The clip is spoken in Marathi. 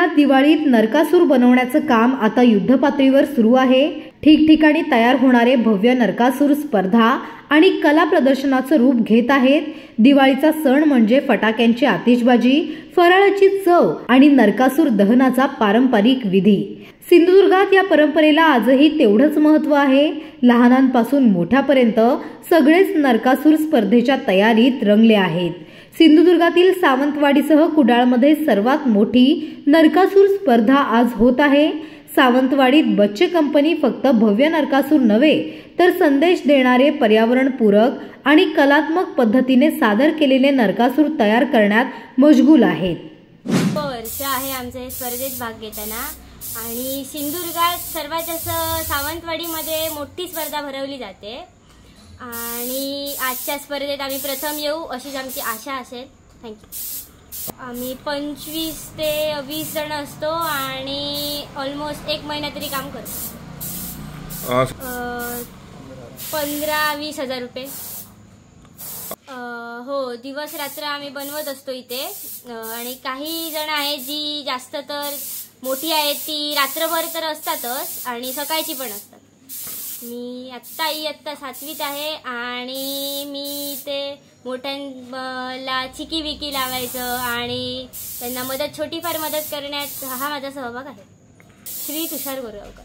सिंधुदुर्गात दिवाळीत नरकासूर बनवण्याचं काम आता युद्धपातळीवर सुरू आहे। ठिकठिकाणी तयार होणारे भव्य नरकासूर स्पर्धा आणि कला प्रदर्शनाचं रूप घेत आहेत। दिवाळीचा सण म्हणजे फटाक्यांची आतिषबाजी, फराळाची चव आणि नरकासूर दहनाचा पारंपरिक विधी। सिंधुदुर्गात या परंपरेला आजही तेवढंच महत्त्व आहे। लहानांपासून मोठ्यापर्यंत सगळेच नरकासूर स्पर्धेच्या तयारीत रंगले आहेत। सिंधुदुर्गातील सावंतवाडीसह कुडाळमध्ये सर्वात मोठी नरकासूर स्पर्धा आज होत आहे। सावंतवाडीत बच्चे कंपनी फक्त भव्य नरकासूर नव्हे तर संदेश देणारे, पर्यावरणपूरक आणि कलात्मक पद्धतीने सादर केलेले नरकासूर तयार करण्यात मशगूल आहेत। वर्ष आहे आमच्या स्पर्धेत भाग घेताना आणि सिंधुदुर्गात सर्वात जास्त सावंतवाडीमध्ये मोठी स्पर्धा भरवली जाते आणि आजच्या स्पर्धेत आम्ही प्रथम येऊ अशीच आमची आशा असेल। थँक्यू। आम्ही 25 ते 20 जण असतो आणि ऑलमोस्ट 1 महिना तरी काम करतो। 15-20 हजार रुपये। हो, दिवस रात्र आम्ही बनवत असतो इथे आणि काही जण आहेत जी जास्त तर मोठी आहेत ती रात्रभर तर असतातच आणि सकाळची पण असतात। मी आत्ता इयत्ता 7वीत आहे आणि मी ते मोठ्यांना चिकी विकी लावायचं आणि त्यांना छोटीफार मदत करण्यात हा माझा सहभाग आहे। श्री तुषार गोरेगावकर।